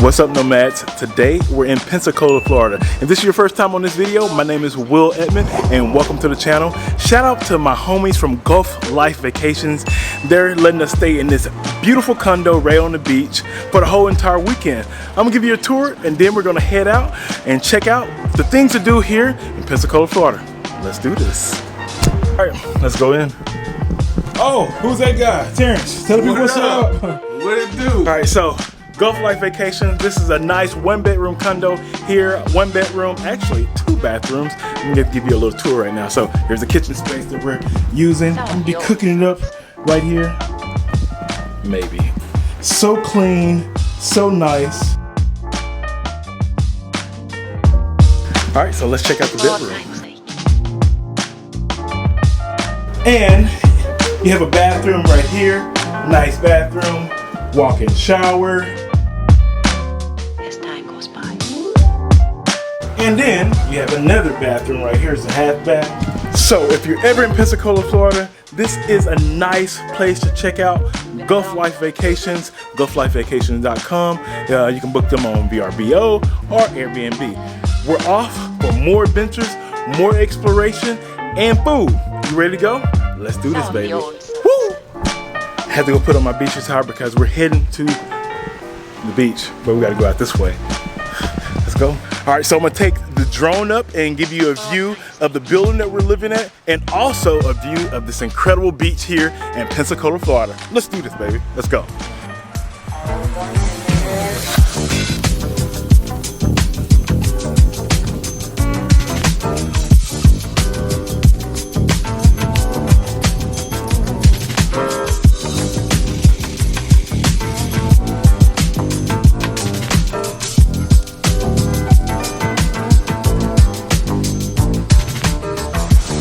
What's up, nomads? Today we're in Pensacola, Florida. If this is your first time on this video, my name is Edmond and welcome to the channel. Shout out to my homies from Gulf Life Vacations. They're letting us stay in this beautiful condo right on the beach for the whole entire weekend. I'm gonna give you a tour and then we're gonna head out and check out the things to do here in Pensacola, Florida. Let's do this. All right, let's go in. Oh, who's that guy? Terrence, tell the people what's up. What it do? All right, so Gulf Life Vacations. This is a nice 1-bedroom condo here. 1 bedroom, actually 2 bathrooms. I'm gonna give you a little tour right now. So here's the kitchen space that we're using. I'm gonna be cooking it up right here. Maybe. So clean, so nice. All right, so let's check out the bedroom. And you have a bathroom right here. Nice bathroom. Walk-in shower. And then you have another bathroom right here. It's a half bath. So if you're ever in Pensacola, Florida, this is a nice place to check out. Gulf Life Vacations, gulflifevacations.com. You can book them on VRBO or Airbnb. We're off for more adventures, more exploration, and food. You ready to go? Let's do this, baby. Woo! I had to go put on my beach attire because we're heading to the beach, but we gotta go out this way. Let's go. All right, so I'm gonna take the drone up and give you a view of the building that we're living at and also a view of this incredible beach here in Pensacola, Florida. Let's do this, baby. Let's go.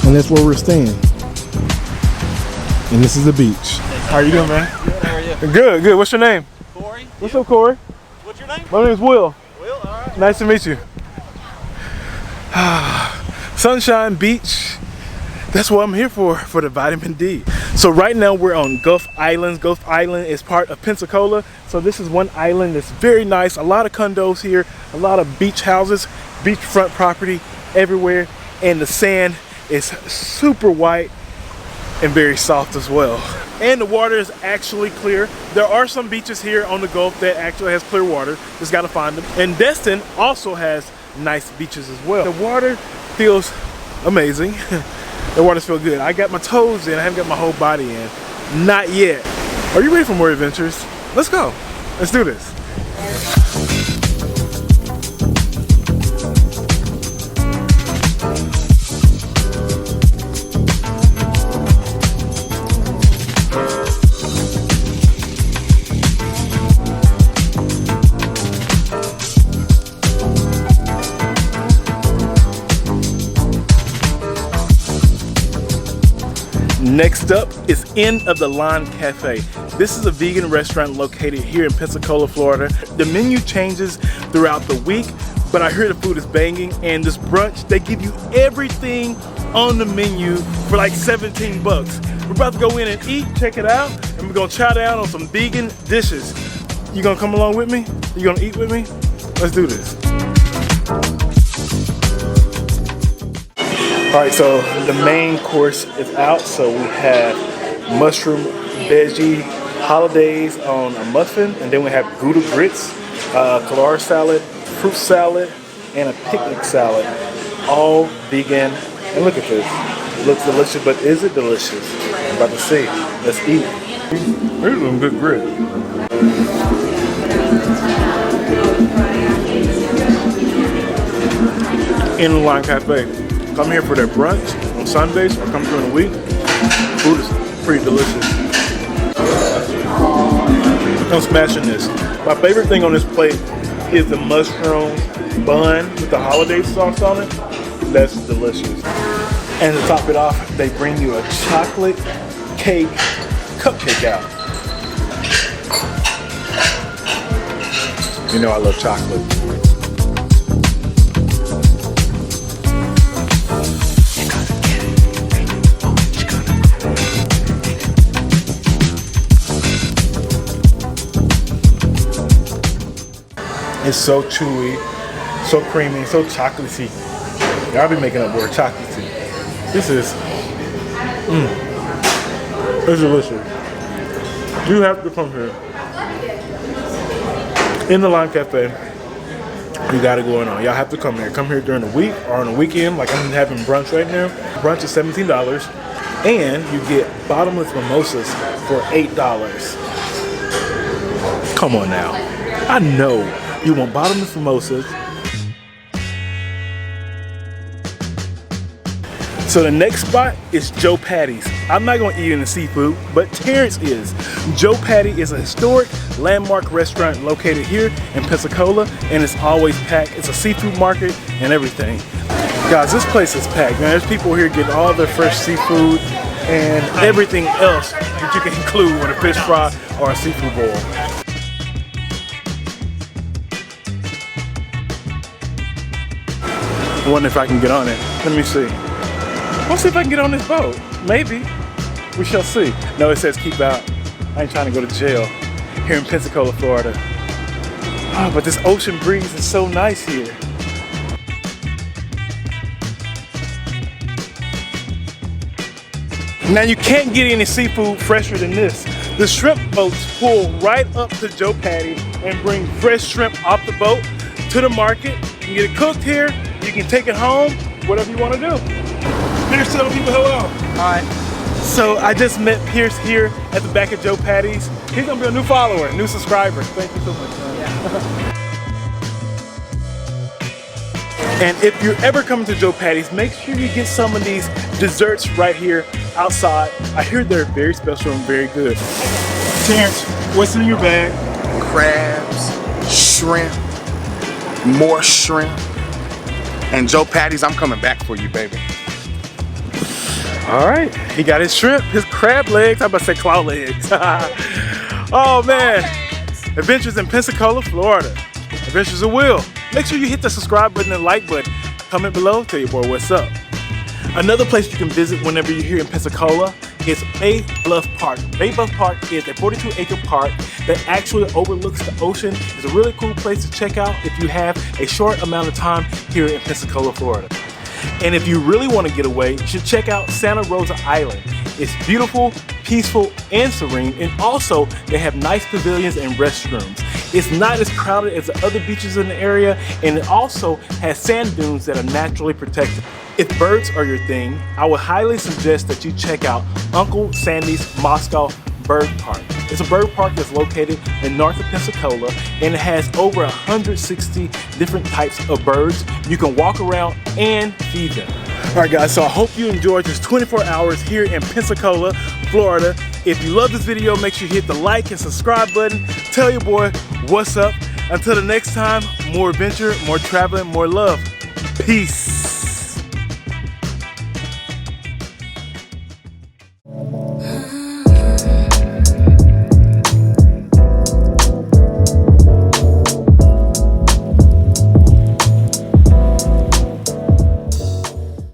And that's where we're staying. And this is the beach. How are you doing, man? Good, how are you? Good, good. What's your name? Corey. What's up, Corey? What's your name? My name is Will. Will, all right. Nice to meet you. Sunshine Beach. That's what I'm here for the vitamin D. So right now we're on Gulf Islands. Gulf Island is part of Pensacola. So this is one island that's very nice. A lot of condos here, a lot of beach houses, beachfront property everywhere. And the sand is super white and very soft as well. And the water is actually clear. There are some beaches here on the Gulf that actually has clear water. Just gotta find them. And Destin also has nice beaches as well. The water feels amazing. The waters feel good. I got my toes in, I haven't got my whole body in. Not yet. Are you ready for more adventures? Let's go. Let's do this. Next up is End of the Line Cafe. This is a vegan restaurant located here in Pensacola, Florida. The menu changes throughout the week, but I hear the food is banging, and this brunch, they give you everything on the menu for like 17 bucks. We're about to go in and eat, check it out, and we're gonna chow down on some vegan dishes. You gonna come along with me? You gonna eat with me? Let's do this. All right, so the main course is out. So we have mushroom veggie hollandaise on a muffin, and then we have Gouda grits, cauliflower salad, fruit salad, and a picnic salad, all vegan. And look at this, it looks delicious, but is it delicious? I'm about to see. Let's eat. Here's some good grits. End of the Line Cafe. Come here for their brunch on Sundays or come during the week. Food is pretty delicious. I'm smashing this. My favorite thing on this plate is the mushroom bun with the holiday sauce on it. That's delicious. And to top it off, they bring you a chocolate cake cupcake out. You know I love chocolate. It's so chewy, so creamy, so chocolatey. I'll be making up word chocolatey. This is, it's delicious. You have to come here. In the Lime Cafe, you got it going on. Y'all have to come here. Come here during the week or on the weekend, like I'm having brunch right now. Brunch is $17, and you get bottomless mimosas for $8. Come on now. I know you want bottomless mimosas. So the next spot is Joe Patty's. I'm not gonna eat any seafood, but Terrence is. Joe Patty is a historic landmark restaurant located here in Pensacola, and it's always packed. It's a seafood market and everything. Guys, this place is packed, man. There's people here getting all their fresh seafood and everything else that you can include with a fish fry or a seafood boil. I wonder if I can get on it. Let me see. Let's see if I can get on this boat. Maybe. We shall see. No, it says keep out. I ain't trying to go to jail here in Pensacola, Florida. Oh, but this ocean breeze is so nice here. Now you can't get any seafood fresher than this. The shrimp boats pull right up to Joe Patty and bring fresh shrimp off the boat to the market. You can get it cooked here. You can take it home, whatever you want to do. Pierce, tell people hello. Hi. So I just met Pierce here at the back of Joe Patty's. He's gonna be a new follower, new subscriber. Thank you so much, man. Yeah. And if you're ever coming to Joe Patty's, make sure you get some of these desserts right here outside. I hear they're very special and very good. Terrence, what's in your bag? Crabs, shrimp, more shrimp, and Joe Patty's. I'm coming back for you, baby. All right, he got his shrimp, his crab legs. I'm about to say claw legs. Oh man, Adventures in Pensacola, Florida. Adventures of Will. Make sure you hit the subscribe button and like button. Comment below, tell your boy what's up. Another place you can visit whenever you're here in Pensacola is Bay Bluff Park. Bay Bluff Park is a 42-acre park that actually overlooks the ocean. It's a really cool place to check out if you have a short amount of time here in Pensacola, Florida. And if you really want to get away, you should check out Santa Rosa Island. It's beautiful, peaceful, and serene, and also they have nice pavilions and restrooms. It's not as crowded as the other beaches in the area, and it also has sand dunes that are naturally protected. If birds are your thing, I would highly suggest that you check out Uncle Sandy's Moscow Bird Park. It's a bird park that's located in north of Pensacola, and it has over 160 different types of birds. You can walk around and feed them. All right guys, so I hope you enjoyed this 24 hours here in Pensacola, Florida. If you love this video, make sure you hit the like and subscribe button. Tell your boy what's up. Until the next time, more adventure, more traveling, more love. Peace.